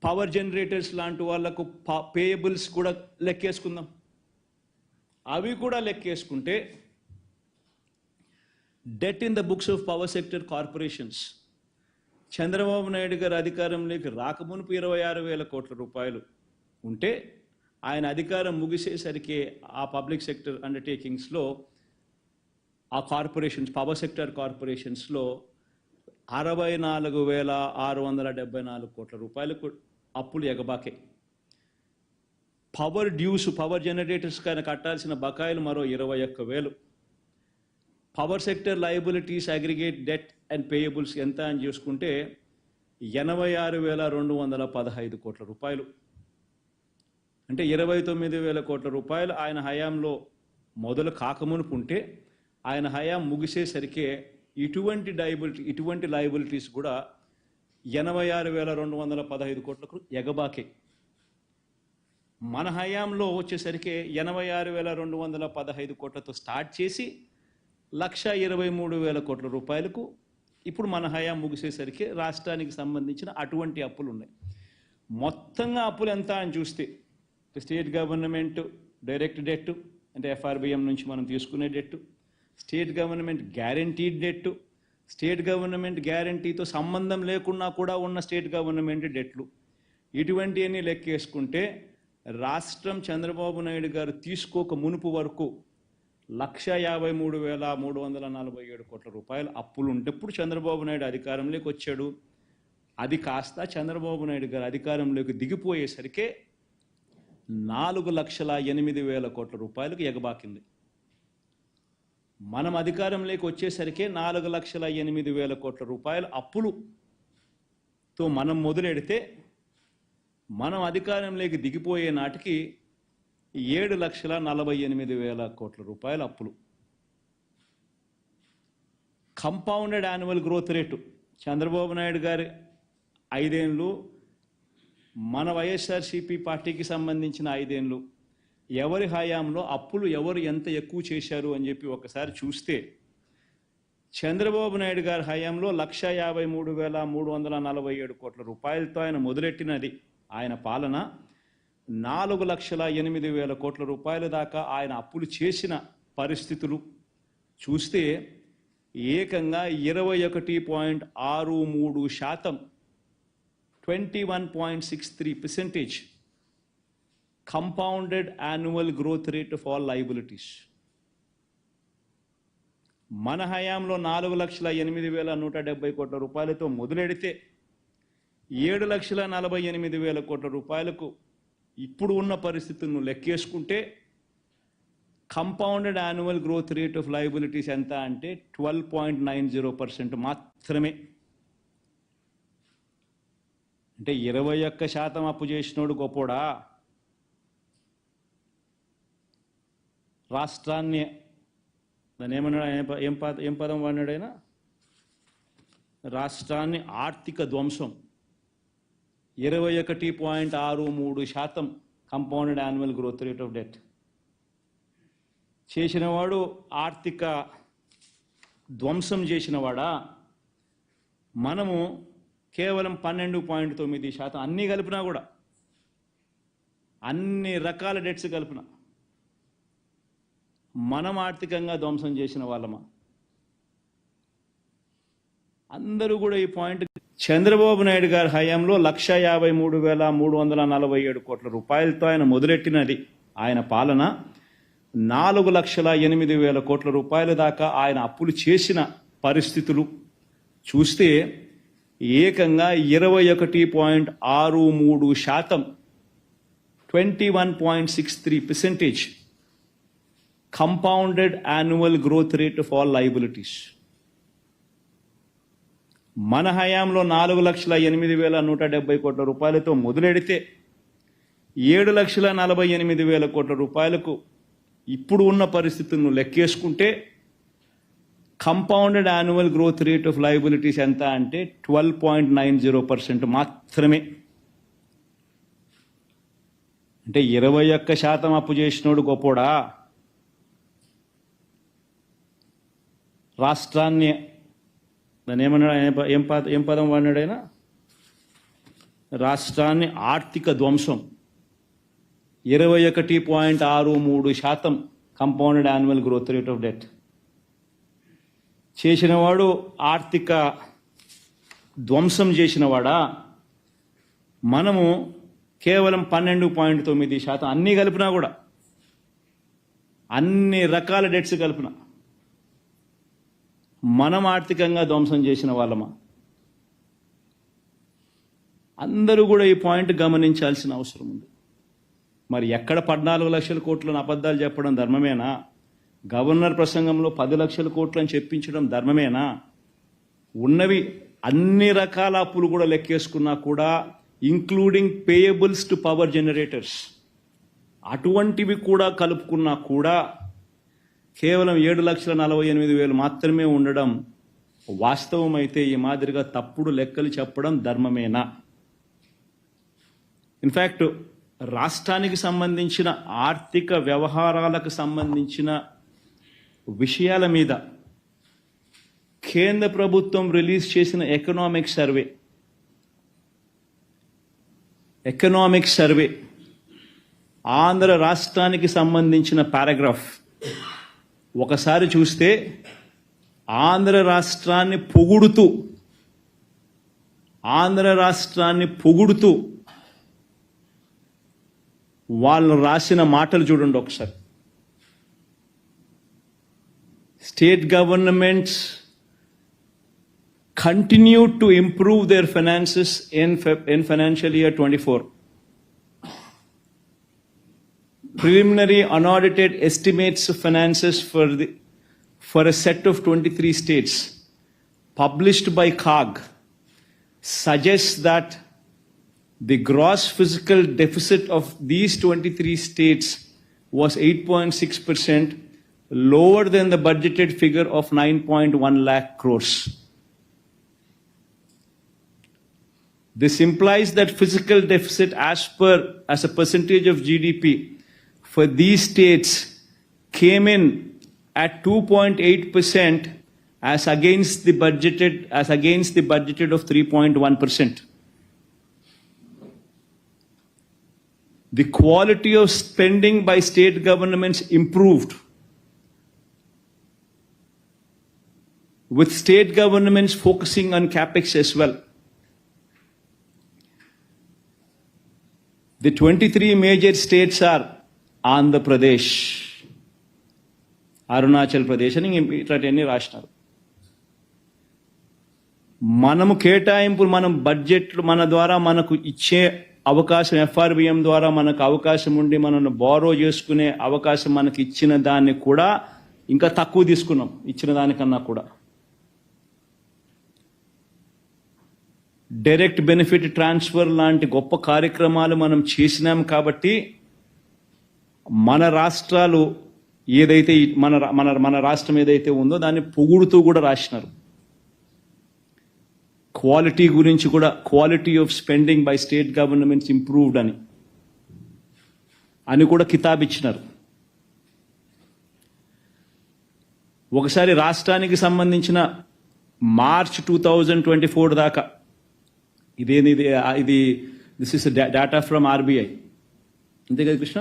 Power generators లాంటి వాళ్లకు payables కూడా లెక్కేసుకుందాం. అవి కూడా లెక్కేసుకుంటే debt in the books of power sector corporations Chandrababu Naidu garu అధికారంలోకి రాకమునుపు 26,000 కోట్ల రూపాయలు ఉంటే ఆయన అధికారం ముగిసేసరికి ఆ పబ్లిక్ సెక్టర్ అండర్టేకింగ్స్లో ఆ కార్పొరేషన్స్ పవర్ సెక్టర్ కార్పొరేషన్స్లో 64,674 కోట్ల రూపాయలకు అప్పులు ఎగబాకే. పవర్ డ్యూస్ పవర్ జనరేటర్స్ కానీ కట్టాల్సిన బకాయిలు మరో 21,000. Power sector liabilities aggregate debt and payables ఎంత అని చూసుకుంటే 86,215 కోట్ల రూపాయలు. అంటే 29,000 కోట్ల రూపాయలు ఆయన హయాంలో మొదలు కాకమునుపు ఉంటే ఆయన హయాం ముగిసేసరికి ఇటువంటి లయబిలిటీస్ కూడా 86,215 కోట్లకు ఎగబాకే. మన హయాంలో వచ్చేసరికి 86,215 కోట్లతో స్టార్ట్ చేసి 1,23,000 కోట్ల రూపాయలకు ఇప్పుడు మన హయాం ముగిసేసరికి రాష్ట్రానికి సంబంధించిన అటువంటి అప్పులు ఉన్నాయి. మొత్తంగా అప్పులు ఎంత అని చూస్తే స్టేట్ గవర్నమెంట్ డైరెక్ట్ డెట్ అంటే FRBM నుంచి మనం తీసుకునే debt, state government guaranteed debt, state government గ్యారంటీతో సంబంధం లేకున్నా కూడా ఉన్న స్టేట్ గవర్నమెంట్ డెట్లు, ఇటువంటివన్నీ లెక్కేసుకుంటే రాష్ట్రం చంద్రబాబు నాయుడు గారు తీసుకోక మునుపు వరకు 1,53,347 కోట్ల రూపాయలు అప్పులు ఉంటప్పుడు చంద్రబాబు నాయుడు అధికారంలోకి వచ్చాడు. అది కాస్త చంద్రబాబు నాయుడు గారు అధికారంలోకి దిగిపోయేసరికి 4,08,000 కోట్ల రూపాయలకు ఎగబాకింది. మనం అధికారంలోకి వచ్చేసరికి 4,08,000 కోట్ల రూపాయల అప్పులుతో మనం మొదలెడితే మనం అధికారంలోకి దిగిపోయే నాటికి 7,48,000 కోట్ల రూపాయల అప్పులు. Compounded annual growth rate Chandrababu Naidu గారి 5 ఏళ్ళు, మన వైఎస్ఆర్సీపీ పార్టీకి సంబంధించిన 5 ఏళ్ళు, ఎవరి హయాంలో అప్పులు ఎవరు ఎంత ఎక్కువ చేశారు అని చెప్పి ఒకసారి చూస్తే చంద్రబాబు నాయుడు గారి హయాంలో 1,53,347 కోట్ల రూపాయలతో ఆయన మొదలెట్టినది ఆయన పాలన. 4,08,000 కోట్ల రూపాయల దాకా ఆయన అప్పులు చేసిన పరిస్థితులు చూస్తే ఏకంగా 21.63%, 21.63% compounded annual growth rate of all liabilities. మన హయాంలో 4,08,170 కోట్ల రూపాయలతో మొదలెడితే 7,48,000 కోట్ల రూపాయలకు ఇప్పుడు ఉన్న పరిస్థితులను లెక్కేసుకుంటే compounded annual growth rate of liabilities ఎంత అంటే 12.90% మాత్రమే. అంటే 21% అప్పు చేసినోడు గొప్పోడా? రాష్ట్రాన్ని దాన్ని ఏమన్నాడు, ఏం పదం వాడినాడైనా, రాష్ట్రాన్ని ఆర్థిక ధ్వంసం 21.63% compounded annual growth rate of debt చేసినవాడు ఆర్థిక ధ్వంసం చేసినవాడా? మనము కేవలం 12.9%, అన్నీ కలిపినా కూడా, అన్ని రకాల డెట్స్ కలిపిన మనం ఆర్థికంగా ధ్వంసం చేసిన వాళ్ళమా? అందరూ కూడా ఈ పాయింట్. చంద్రబాబు నాయుడు గారి హయాంలో 1,53,347 కోట్ల రూపాయలతో ఆయన మొదలెట్టినది ఆయన పాలన. 4,08,000 కోట్ల రూపాయల దాకా ఆయన అప్పులు చేసిన పరిస్థితులు చూస్తే ఏకంగా 21.63%, 21.63% compounded annual growth rate of all liabilities. మన హయాంలో 4,08,170 కోట్ల రూపాయలతో మొదలెడితే 7,48,000 కోట్ల రూపాయలకు ఇప్పుడు ఉన్న పరిస్థితులను లెక్కేసుకుంటే compounded annual growth rate of liabilities ఎంత అంటే 12.90% మాత్రమే. అంటే 21% అప్పు చేసినోడు గొప్పోడా? రాష్ట్రాన్ని దాన్ని ఏమన్నాడు, ఏం పదం వాడినాడైనా, రాష్ట్రాన్ని ఆర్థిక ధ్వంసం 21.63% compounded annual growth rate of debt చేసినవాడు, ఆర్థిక ధ్వంసం చేసినవాడా? మనము కేవలం 12.9%, అన్నీ కలిపినా కూడా, అన్ని రకాల డెట్స్ కలిపిన మనం ఆర్థికంగా ధ్వంసం చేసిన వాళ్ళమా? అందరూ కూడా ఈ పాయింట్ గమనించాల్సిన అవసరం ఉంది. మరి ఎక్కడ 14 లక్షల కోట్లను అబద్ధాలు చెప్పడం ధర్మమేనా? గవర్నర్ ప్రసంగంలో 10 లక్షల కోట్లని చెప్పించడం ధర్మమేనా? ఉన్నవి అన్ని రకాల అప్పులు కూడా లెక్కేసుకున్నా కూడా, including payables to power generators, అటువంటివి కూడా కలుపుకున్నా కూడా కేవలం 7,48,000 మాత్రమే ఉండడం వాస్తవం అయితే ఈ మాదిరిగా తప్పుడు లెక్కలు చెప్పడం ధర్మమేనా? ఇన్ఫ్యాక్ట్ రాష్ట్రానికి సంబంధించిన ఆర్థిక వ్యవహారాలకు సంబంధించిన విషయాల మీద కేంద్ర ప్రభుత్వం రిలీజ్ చేసిన ఎకనామిక్ సర్వే ఆంధ్ర రాష్ట్రానికి సంబంధించిన పారాగ్రాఫ్ ఒకసారి చూస్తే ఆంధ్ర రాష్ట్రాన్ని పొగుడుతూ వాళ్ళు రాసిన మాటలు చూడండి ఒకసారి. State governments continued to improve their finances in financial year 24. Preliminary unaudited estimates of finances for a set of 23 states published by CAG suggests that the gross fiscal deficit of these 23 states was 8.6%, lower than the budgeted figure of 9.1 lakh crores. This implies that fiscal deficit as a percentage of GDP for these states came in at 2.8% as against the budgeted of 3.1%. The quality of spending by state governments improved, with state governments focusing on capex as well. The 23 major states are Andhra Pradesh, Arunachal Pradesh అని ఇట్లాంటివన్నీ రాసినారు. మనము కేటాయింపులు, మనం బడ్జెట్లు మన ద్వారా మనకు ఇచ్చే అవకాశం, FRBM ద్వారా మనకు అవకాశం ఉండి మనల్ని బారో చేసుకునే అవకాశం మనకి ఇచ్చిన దాన్ని కూడా ఇంకా తక్కువ తీసుకున్నాం, ఇచ్చిన దానికన్నా కూడా. డైరెక్ట్ బెనిఫిట్ ట్రాన్స్ఫర్ లాంటి గొప్ప కార్యక్రమాలు మనం చేసినాం కాబట్టి మన రాష్ట్రాలు ఏదైతే మన రాష్ట్రం ఏదైతే ఉందో దాన్ని పొగుడుతూ కూడా రాసినారు. క్వాలిటీ గురించి కూడా, quality of spending by state governments improved అని కూడా కితాబ్ ఇచ్చినారు. ఒకసారి రాష్ట్రానికి సంబంధించిన మార్చ్ 2024 దాకా ఇది this is data from RBI, అంతే కదా కృష్ణ?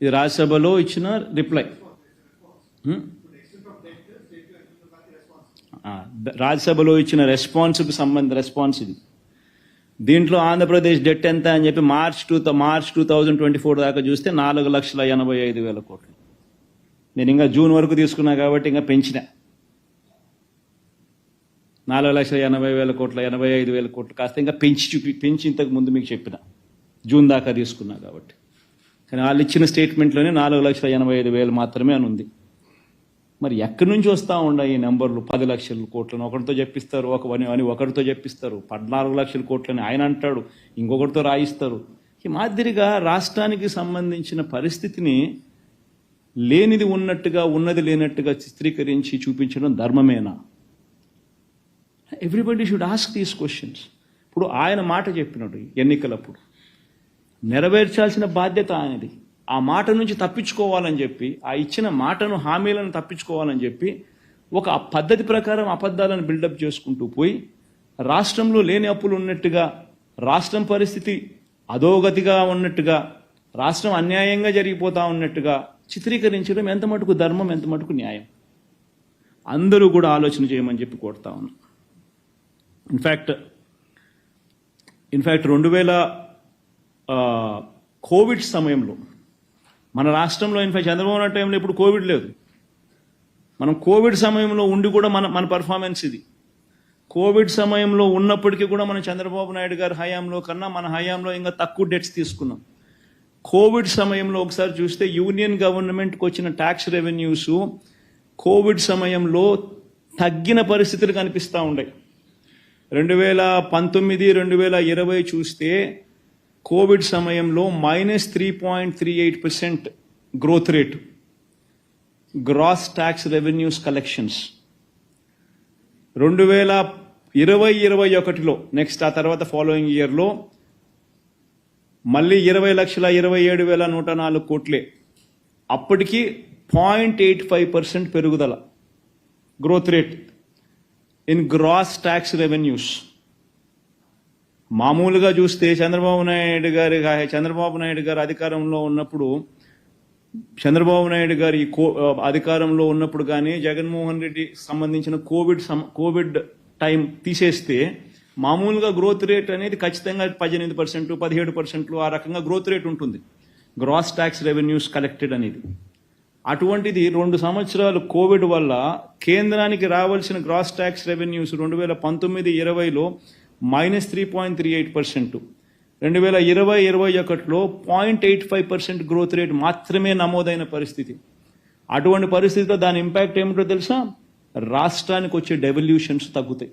ఇది రాజ్యసభలో ఇచ్చిన రిప్లై. రాజ్యసభలో ఇచ్చిన రెస్పాన్స్ ఇది. దీంట్లో ఆంధ్రప్రదేశ్ డెట్ ఎంత అని చెప్పి మార్చ్ 2024 దాకా చూస్తే 4,85,000 కోట్లు. నేను ఇంకా జూన్ వరకు తీసుకున్నా కాబట్టి ఇంకా పెంచిన 4,80,000 కోట్ల 85,000 కోట్లు కాస్త ఇంకా పెంచి ఇంతకు ముందు మీకు చెప్పిన జూన్ దాకా తీసుకున్నా కాబట్టి. కానీ వాళ్ళు ఇచ్చిన స్టేట్మెంట్లోనే 4,85,000 మాత్రమే అని ఉంది. మరి ఎక్కడి నుంచి వస్తూ ఉండే ఈ నెంబర్లు? 10 లక్షల కోట్లను ఒకరితో చెప్పిస్తారు, ఒకరితో చెప్పిస్తారు, 14 లక్షల కోట్లని ఆయన అంటాడు, ఇంకొకరితో రాయిస్తారు. ఈ మాదిరిగా రాష్ట్రానికి సంబంధించిన పరిస్థితిని లేనిది ఉన్నట్టుగా, ఉన్నది లేనట్టుగా చిత్రీకరించి చూపించడం ధర్మమేనా? Everybody should ask these questions. ఇప్పుడు ఆయన మాట చెప్పినట్టు ఎన్నికలప్పుడు నెరవేర్చాల్సిన బాధ్యత ఆయనది. ఆ మాట నుంచి తప్పించుకోవాలని చెప్పి, ఆ ఇచ్చిన మాటను, హామీలను తప్పించుకోవాలని చెప్పి ఒక పద్ధతి ప్రకారం అబద్ధాలను బిల్డప్ చేసుకుంటూ పోయి రాష్ట్రంలో లేని అప్పులు ఉన్నట్టుగా, రాష్ట్రం పరిస్థితి అధోగతిగా ఉన్నట్టుగా, రాష్ట్రం అన్యాయంగా జరిగిపోతా ఉన్నట్టుగా చిత్రీకరించడం ఎంత మటుకు ధర్మం, ఎంత మటుకు న్యాయం? అందరూ కూడా ఆలోచన చేయమని చెప్పి కోరుతా ఉన్నాం. ఇన్ఫ్యాక్ట్ 2000 కోవిడ్ సమయంలో మన రాష్ట్రంలో ఇన్ఫ్యాక్ట్ చంద్రబాబు నాయుడు టైంలో ఇప్పుడు కోవిడ్ లేదు. మనం కోవిడ్ సమయంలో ఉండి కూడా మన పర్ఫార్మెన్స్ ఇది. కోవిడ్ సమయంలో ఉన్నప్పటికీ కూడా మనం చంద్రబాబు నాయుడు గారి హయాంలో కన్నా మన హయాంలో ఇంకా తక్కువ డెట్స్ తీసుకున్నాం. కోవిడ్ సమయంలో ఒకసారి చూస్తే యూనియన్ గవర్నమెంట్కి వచ్చిన ట్యాక్స్ రెవెన్యూస్ కోవిడ్ సమయంలో తగ్గిన పరిస్థితులు కనిపిస్తూ ఉన్నాయి. 2019, 2020 చూస్తే కోవిడ్ సమయంలో -3.38% growth rate gross tax revenues collections. 2020-21లో నెక్స్ట్ ఆ తర్వాత ఫాలోయింగ్ ఇయర్లో మళ్ళీ 20,27,104 కోట్లే. అప్పటికి 0.85% పెరుగుదల growth rate in gross tax revenues. మామూలుగా చూస్తే చంద్రబాబు నాయుడు గారు అధికారంలో ఉన్నప్పుడు, చంద్రబాబు నాయుడు గారి అధికారంలో ఉన్నప్పుడు కానీ జగన్మోహన్ రెడ్డి సంబంధించిన కోవిడ్ టైం తీసేస్తే మామూలుగా గ్రోత్ రేట్ అనేది ఖచ్చితంగా 18%, 17% ఆ రకంగా గ్రోత్ రేట్ ఉంటుంది గ్రాస్ ట్యాక్స్ రెవెన్యూస్ కలెక్టెడ్ అనేది. అటువంటిది 2 సంవత్సరాలు కోవిడ్ వల్ల కేంద్రానికి రావాల్సిన గ్రాస్ ట్యాక్స్ రెవెన్యూస్ 2019-20లో -3.38%, 2020-21లో 0.85% గ్రోత్ రేట్ మాత్రమే నమోదైన పరిస్థితి. అటువంటి పరిస్థితిలో దాని ఇంపాక్ట్ ఏమిటో తెలుసా? రాష్ట్రానికి వచ్చే డెవల్యూషన్స్ తగ్గుతాయి.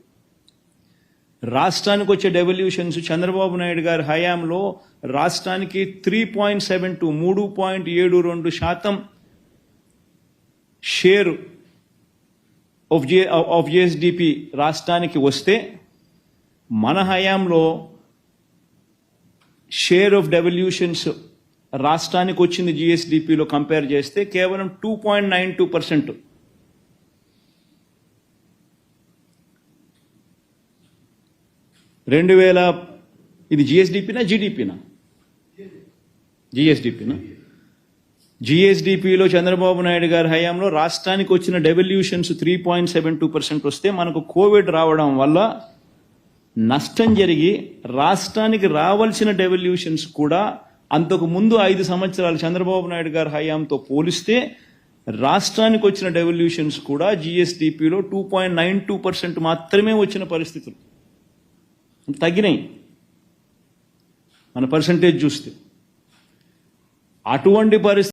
రాష్ట్రానికి వచ్చే డెవల్యూషన్స్ చంద్రబాబు నాయుడు గారి హయాంలో రాష్ట్రానికి 3.72% షేర్ ఆఫ్ జిఎస్డిపి రాష్ట్రానికి వస్తే, మన హయాంలో షేర్ ఆఫ్ డెవల్యూషన్స్ రాష్ట్రానికి వచ్చింది జిఎస్డిపిలో కంపేర్ చేస్తే కేవలం 2.92%. ఇది జిఎస్డిపినా జీడిపినా? జిఎస్డిపినా? జిఎస్డిపిలో చంద్రబాబు నాయుడు గారి హయాంలో రాష్ట్రానికి వచ్చిన డెవల్యూషన్స్ 3.72% వస్తే, మనకు కోవిడ్ రావడం వల్ల నష్టం జరిగి రాష్ట్రానికి రావాల్సిన డెవల్యూషన్స్ కూడా అంతకు ముందు 5 సంవత్సరాలు చంద్రబాబు నాయుడు గారి హయాంతో పోలిస్తే రాష్ట్రానికి వచ్చిన డెవల్యూషన్స్ కూడా జిఎస్డిపిలో 2.92% మాత్రమే వచ్చిన పరిస్థితులు తగ్గినాయి మన పర్సంటేజ్ చూస్తే. అటువంటి పరిస్థితి